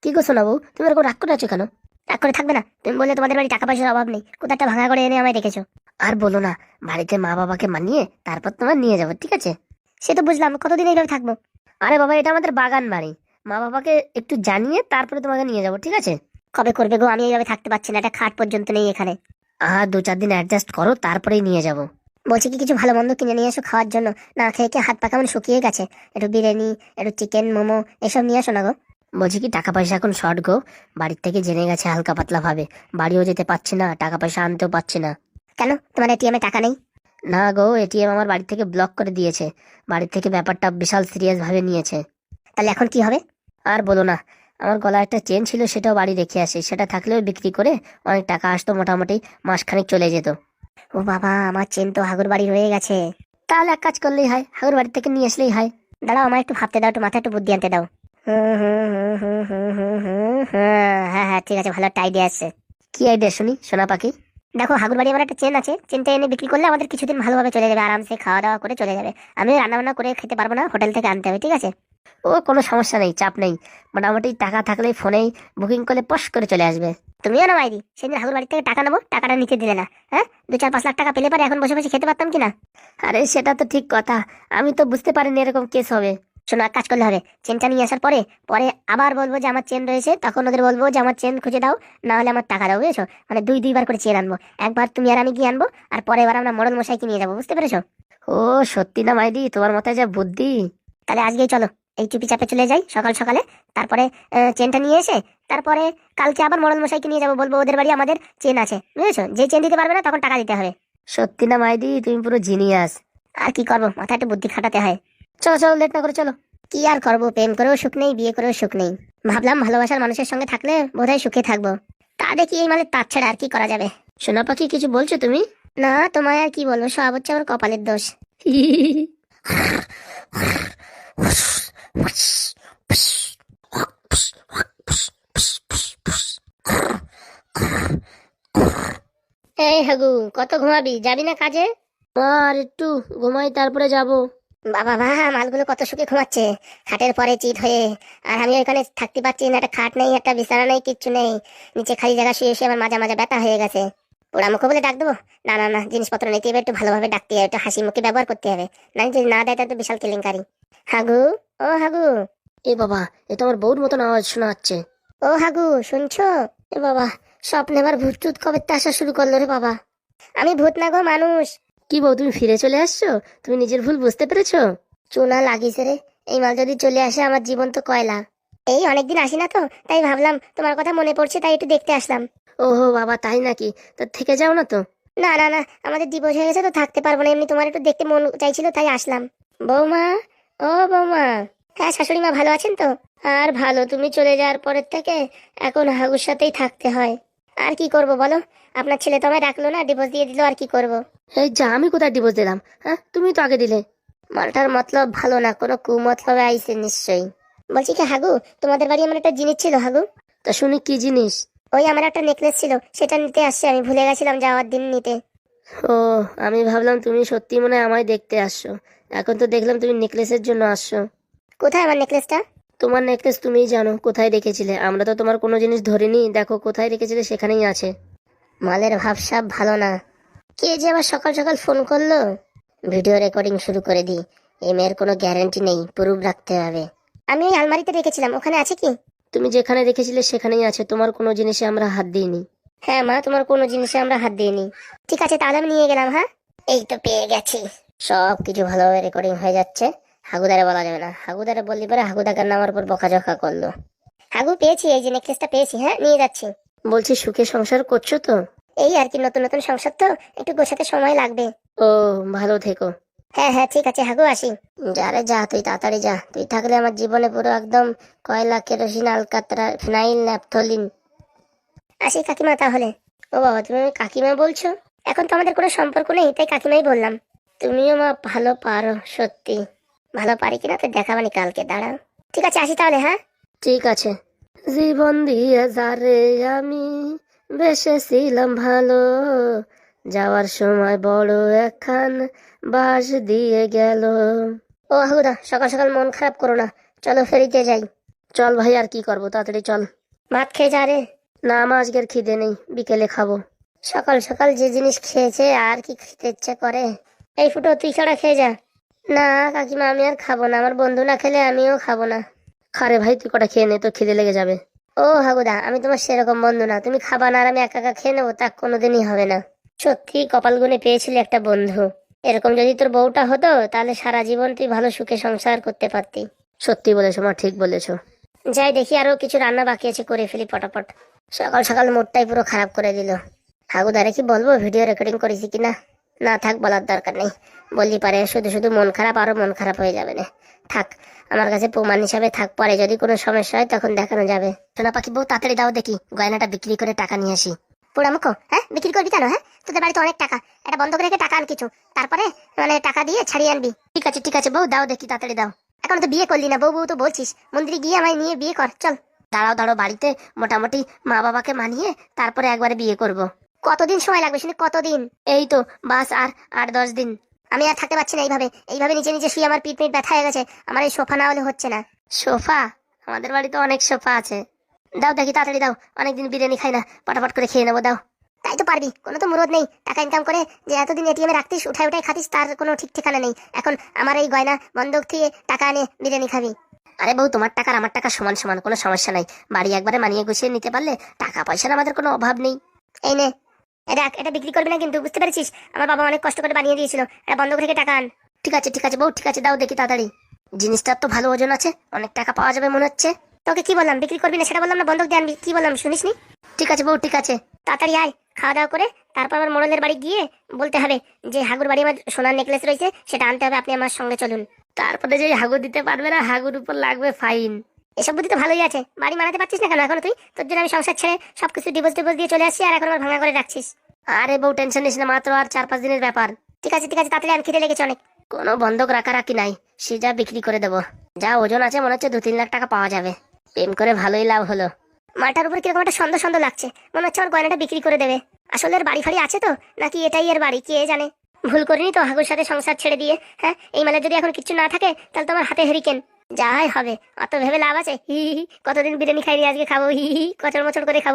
কি করছো না বউ, তুমি এরকম রাগ করে আছো কেন? রাগ করে থাকবে না? তুমি বললে তোমাদের বাড়ি টাকা পয়সার অভাব নেই, কোথাও একটা ভাঙা করে এনে আমায় রেখেছো। আর বলো না, বাড়িতে মা বাবাকে মানিয়ে তারপর তোমার নিয়ে যাবো, ঠিক আছে? সে তো বুঝলাম, কতদিন এইভাবে থাকবো? আরে বাবা, এটা আমাদের বাগান বাড়ি। মা বাবাকে একটু জানিয়ে তারপরে তোমাকে নিয়ে যাবো, ঠিক আছে? কবে করবে গো? আমি এইভাবে থাকতে পারছি না, একটা খাট পর্যন্ত নেই এখানে। 2-4 দিন অ্যাডজাস্ট করো, তারপরেই নিয়ে যাবো। বলছি কি, কিছু ভালো মন্দ কিনে নিয়ে এসো খাওয়ার জন্য। না খেয়ে খেয়ে হাত পা কেমন শুকিয়ে গেছে। একটু বিরিয়ানি, একটু চিকেন মোমো এসব নিয়ে আসো না গো। বলছি কি, টাকা পয়সা এখন শর্ট গো। বাড়ির থেকে জেনে গেছে হালকা পাতলা ভাবে। বাড়িও যেতে পারছি না, টাকা পয়সা আনতেও পারছি না। কেন, তোমার এটিএমে টাকা নেই? না গো, এটিএম আমার বাড়ি থেকে ব্লক করে দিয়েছে। বাড়ি থেকে ব্যাপারটা বিশাল সিরিয়াস ভাবে নিয়েছে। তাহলে এখন কি হবে? আর বলো না, আমার গলায় একটা চেন ছিল, সেটাও বাড়ি রেখে আসি। সেটা থাকলেও বিক্রি করে অনেক টাকা আসতো, মোটামুটি মাসখানেক চলে যেত। ও বাবা, আমার চেন তো হাগুর বাড়ি রয়ে গেছে। তাহলে এক কাজ করলেই হয়, হাগুর বাড়ি থেকে নিয়ে আসলেই হয়। দাঁড়াও, আমার একটু ভাবতে দাও, একটু মাথায় একটু বুদ্ধি আনতে দাও। হ্যাঁ হ্যাঁ, ঠিক আছে, ভালো একটা আইডিয়া আছে। কি আইডিয়া শুনি, সোনা পাখি? দেখো, হাগুর বাড়ি আমার একটা চেন আছে, চেনটা এনে বিক্রি করলে আমাদের কিছুদিন ভালোভাবে চলে যাবে, আরামসে খাওয়া দাওয়া করে চলে যাবে। আমি রান্না বান্না করে খেতে পারবো না, হোটেল থেকে আনতে হবে, ঠিক আছে? ও কোনো সমস্যা নেই, চাপ নেই। মোটামুটি টাকা থাকলেই ফোনেই বুকিং করলে পশ করে চলে আসবে। তুমিও না মাইরি, সেদিন হাগুর বাড়ি থেকে টাকা নেবো, টাকাটা নিতে দিলে না। হ্যাঁ, 2-4-5 লাখ টাকা পেলে পারে এখন বসে বসে খেতে পারতাম কিনা। আরে সেটা তো ঠিক কথা, আমি তো বুঝতে পারিনি এরকম কেস হবে। শোনো, এক কাজ করলে হবে, চেনটা নিয়ে আসার পরে পরে আবার বলবো যে আমার চেন রয়েছে, তখন ওদের বলবো যে আমার চেন খুঁজে দাও, না হলে আমার টাকা দাও, বুঝেছো? মানে দুইবার করে চেন আনবো। একবার তুমি আর আমি গিয়ে আনবো, আর পরের বার আমরা মোড়ল মশাইকে নিয়ে যাবো, বুঝতে পেরেছো? ও, সত্যি না মাইদি, তোমার মাথায় যা বুদ্ধি! তাহলে আজকেই চলো, এই চুপি চাপে চলে যাই সকাল সকালে। তারপরে চেনটা নিয়ে এসে তারপরে কালকে আবার মোড়ল মশাইকে নিয়ে যাবো, বলবো ওদের বাড়ি আমাদের চেন আছে, বুঝেছো? যে চেন দিতে পারবে না তখন টাকা দিতে হবে। সত্যি না মাইদি, তুমি পুরো জিনিয়াস। আর কি করবো, মাথায় একটু বুদ্ধি খাটাতে হয়। চলো চলো, লেট না করে চলো। কি আর করবো, প্রেম করেও সুখ নেই, বিয়ে করেও সুখ নেই। ভাবলাম ভালোবাসার মানুষের সঙ্গে থাকলে বোধহয় সুখে থাকবো। তা দেখি এই মালের তার ছাড়া আর কি করা যাবে। সোনা পাখি, কিছু বলছো তুমি? না, তোমায় আর কি বলবো, সব হচ্ছে আমার কপালের দোষ। এই হাগু, কত ঘুমাবি, যাবি না কাজে? আর একটু ঘুমাই, তারপরে যাব। বাবা মালগুলো কত সুখে ঘুমাচ্ছে খাটের পরে চিত হয়ে। আর আমি ওইখানে থাকতে পারছি না, একটা খাট নেই, একটা বিছানা নেই, কিচ্ছু নেই। নিচে খালি জায়গা শুয়ে শুয়ে আমার মাজা মাজা ব্যথা হয়ে গেছে। ওরা মুখে বলে ডাক দেবো? না না না, জিনিসপত্র নিতে হবে, একটু ভালোভাবে ডাকতে হবে, একটু হাসি মুখে ব্যবহার করতে হবে। না, যদি না দেয় তাহলে তো বিশাল কেলেঙ্কারি। হাগু, ও হাগু। এ বাবা, এ তো আমার বউর মতন আওয়াজ শোনা যাচ্ছে। ও হাগু, শুনছো? এ বাবা, স্বপ্নে আবার ভূত টুত কবে তে আসা শুরু করলো রে বাবা। আমি ভূত না গো, মানুষ। কি বউ, তুমি ফিরে চলে আসছো? তুমি নিজের ভুল বুঝতে পেরেছো? চুনা লাগিছে রে, এই মাল যদি চলে আসে আমার জীবন তো কয়লা। এই অনেকদিন আসি না তো, তাই ভাবলাম তোমার কথা মনে পড়ছে, তাই একটু দেখতে আসলাম। ওহো বাবা, তাই নাকি? তো থেকে যাও না তো। না না না, আমাদের ডিভোর্স হয়ে গেছে তো, থাকতে পারবো না, এমনি তোমার একটু দেখতে মন চাইছিল তাই আসলাম। বৌমা, ও বৌমা। হ্যাঁ শাশুড়ি মা, ভালো আছেন তো? আর ভালো, তুমি চলে যাওয়ার পরের থেকে এখন হাগুর সাথেই থাকতে হয়। আর কি করব বলো, আপনার ছেলে তো আমায় রাখলো না, ডিভোর্স দিয়ে দিল, আর কি করব? এই যা, আমি কোথায় ডিভোর্স দিলাম? হ্যাঁ, তুমি তো আগে দিলে। মালটার মতলব ভালো না, কোনো কুমতলবে আইছে নিশ্চয়ই। বলছি কি হাগু, তোমাদের বাড়ি আমার একটা জিনিস ছিল হাগু। তা শুনি, কি জিনিস? ওই আমার একটা নেকলেস ছিল, সেটা নিতে আসছে, আমি ভুলে গেছিলাম যাওয়ার দিন নিতে। ও, আমি ভাবলাম তুমি সত্যি মনে হয় আমায় দেখতে আসছো। এখন তো দেখলাম তুমি নেকলেসের জন্য আসছো। কোথায় আমার নেকলেসটা? তোমার নেকলেস তুমিই জানো কোথায় রেখেছিলে, আমরা তো তোমার কোনো জিনিস ধরিনি, দেখো কোথায় রেখেছিলে সেখানেই আছে। মালের ভাবসাব ভালো না। কে যে আবার সকাল সকাল ফোন করলো? ভিডিও রেকর্ডিং শুরু করে দিই। এই মেয়ের কোনো গ্যারান্টি নেই, প্রুফ রাখতে হবে। আমি ওই আলমারিতে রেখেছিলাম, ওখানে আছে কি? তুমি যেখানে রেখেছিলে সেখানেই আছে, তোমার কোনো জিনিসে আমরা হাত দিইনি। হ্যাঁ মা, তোমার কোনো জিনিসে আমরা হাত দিইনি। ঠিক আছে, তাহলে আমি নিয়ে গেলাম। হ্যাঁ, এই তো পেয়ে গেছি। সব কিছু ভালোভাবে রেকর্ডিং হয়ে যাচ্ছে। হাগুদারে বলা যাবে না, হাগুদারে বললি পরে হাগুদাকে আমার উপর বকাঝকা করলো। হাগু, পেয়েছি, এই যে নেকলেসটা পেয়েছি, হ্যাঁ নিয়ে যাচ্ছি। বলছি, সুখে সংসার করছো তো? এই আর কি, নতুন নতুন সংসার তো, একটু গোছাতে সময় লাগবে। ও, ভালো থেকো। হ্যাঁ হ্যাঁ, ঠিক আছে হাগু, আসি। যা রে যা, তুই তাড়াতাড়ি যা, তুই থাকলে আমার জীবনে পুরো একদম কয়লা, কেরোসিন, আলকাতরা, ফিনাইল, ন্যাপথলিন। আসি কাকিমা তাহলে। ও বাবা, তুমি আমায় কাকিমা বলছো? এখন তো আমাদের কোনো সম্পর্ক নেই, তাই কাকিমাই বললাম। তুমিও মা ভালো পারো, সত্যি। ভালো পারি কিনা তো দেখাবানি কালকে, দাঁড়াও। ঠিক আছে, আসি তাহলে। হ্যাঁ, ঠিক আছে। জীবন দিয়ে যারে আমি বেসেছিলাম ভালো, যাওয়ার সময় বড় একখান বাস দিয়ে গেল। ও হুদা, সকাল সকাল মন খারাপ করো না, চলো ফেরিতে যাই। চল ভাই, আর কি করবো, তাড়াতাড়ি চল। ভাত খেয়ে যা রে। না মা, আজকের খিদে নেই, বিকেলে খাবো। সকাল সকাল যে জিনিস খেয়েছে আর কি খেতে ইচ্ছে করে। এই ফুটো, তুই ছাড়া খেয়ে যা। না কাকিমা, আমি আর খাবো না, আমার বন্ধু না খেলে আমিও খাবো না। খারে ভাই, তুই কটা খেয়ে নে, তোর খিদে লেগে যাবে। ও হাগুদা, আমি তোমার সেরকম বন্ধু না, তুমি খাবা না আর আমি একা একা খেয়ে নেবো, তা কোনোদিনই হবে না। সত্যি কপাল গুনে পেয়েছিলি একটা বন্ধু। এরকম যদি তোর বউটা হতো তাহলে সারা জীবন তুই ভালো সুখে সংসার করতে পারতি। সত্যি বলেছো মা, ঠিক বলেছো। যাই দেখি, আরো কিছু রান্না বাকি আছে, করে ফেলি পটাপট। সকাল সকাল মুডটাই পুরো খারাপ করে দিল। হাগুদারে কি বলবো ভিডিও রেকর্ডিং করেছি কিনা? না থাক, বলার দরকার নেই। বললি পারে শুধু শুধু মন খারাপ, আরো মন খারাপ হয়ে যাবে না। থাক, আমার কাছে প্রমাণ হিসাবে থাক, পরে যদি কোনো সমস্যা হয় তখন দেখানো যাবে। সোনা পাখি বউ, তাড়াতাড়ি দাও দেখি, গয়নাটা বিক্রি করে টাকা নিয়ে আসি। পোড়ামুখো, হ্যাঁ বিক্রি করবি কেন? হ্যাঁ, তোদের বাড়িতে অনেক টাকা, এটা বন্ধ করে রেখে টাকা আন কিছু, তারপরে টাকা দিয়ে ছাড়িয়ে আনবি। ঠিক আছে বউ, দাও দেখি, তাড়াতাড়ি দাও। এখন তো বিয়ে করলি না বউ, বউ তো বলছিস, মন্দিরে গিয়ে আমায় নিয়ে বিয়ে কর, চল। দাঁড়াও বাড়িতে মোটামুটি মা বাবাকে মানিয়ে তারপরে একবারে বিয়ে করব। কতদিন সময় লাগবে শুনি, কতদিন? এই তো বাস আর 8-10 দিন। আমি আর থাকতে পারছি না এইভাবে, এইভাবে নিচে নিচে শুয়ে আমার পিঠ ব্যথা হয়ে গেছে। আমার এই সোফা না হলে হচ্ছে না। সোফা? আমাদের বাড়িতে অনেক সোফা আছে। দাও দেখি, তাড়াতাড়ি দাও, অনেকদিন বিরিয়ানি খাই না, পটাপট করে খেয়ে নেবো, দাও। তাই তো পারবি, কোনো তো মুরদ নেই টাকা ইনকাম করে, যে এতদিন এটিএমে রাখতিস, উঠাই উঠাই খাতিস, তার কোনো ঠিক ঠিকানা নেই। এখন আমার এই গয়না বন্ধক থেকে টাকা আনে বিরিয়ানি খাবি। আরে বউ, তোমার টাকা আর আমার টাকা সমান সমান, কোনো সমস্যা নাই। বাড়ি একবারে মানিয়ে গুছিয়ে নিতে পারলে টাকা পয়সার আমাদের কোনো অভাব নেই। এই নে, দেখ, এটা বিক্রি করবি না কিন্তু, বুঝতে পেরেছিস? আমার বাবা অনেক কষ্ট করে বানিয়ে দিয়েছিল, এটা বন্ধক থেকে টাকা আন। ঠিক আছে বউ, ঠিক আছে, দাও দেখি তাড়াতাড়ি। জিনিসটার তো ভালো ওজন আছে, অনেক টাকা পাওয়া যাবে মনে হচ্ছে। তোকে কি বললাম, বিক্রি করবি না সেটা বললাম না, বন্ধক দিয়ে আনবি, কি বললাম শুনিসনি? ঠিক আছে বউ, ঠিক আছে, তাড়াতাড়ি আয়। খাওয়া দাওয়া করে তারপর আমার মোড়লের বাড়ি গিয়ে বলতে হবে যে হাগুর বাড়ি আমার সোনার নেকলেস রয়েছে, সেটা আনতে হবে, আপনি আমার সঙ্গে চলুন। তারপরে যে হাগু দিতে পারবে না, হাগুর উপর লাগবে ফাইন। এসব বুদ্ধি তো ভালোই আছে, বাড়ি মানাতে পারছিস না কেন এখন তুই? তোর জন্য আমি সংসার ছেড়ে সবকিছু ডিভোর্স দিয়ে চলে আসছি, আর এখন আমার ভাঙা করে রাখছিস। আরে বউ, টেনশন নিস না, মাত্র আর 4-5 দিনের ব্যাপার। ঠিক আছে তাড়াতাড়ি আন, খিদে লেগেছে অনেক। কোনো বন্ধক রাখি নাই, সে যা বিক্রি করে দেবো। যা ওজন আছে মনে হচ্ছে 2-3 লাখ টাকা পাওয়া যাবে। প্রেম করে ভালোই লাভ হলো। মালটার উপর কিরকম একটা সন্দেহ সন্দেহ লাগছে, মনে হচ্ছে আমার গয়নাটা বিক্রি করে দেবে। আসলে এর বাড়ি ফাড়ি আছে তো, নাকি এটাই এর বাড়ি, কে জানে। ভুল করিনি তো হাগুর সাথে সংসার ছেড়ে দিয়ে? হ্যাঁ, এই মালে যদি এখন কিছু না থাকে তাহলে তো আমার হাতে হেরিকেন। যাই হবে, অত ভেবে লাভ আছে? হি হি হি, কতদিন বিরিয়ানি খাইনি, আজকে খাবো, হি হি, কচড় মচড় করে খাবো।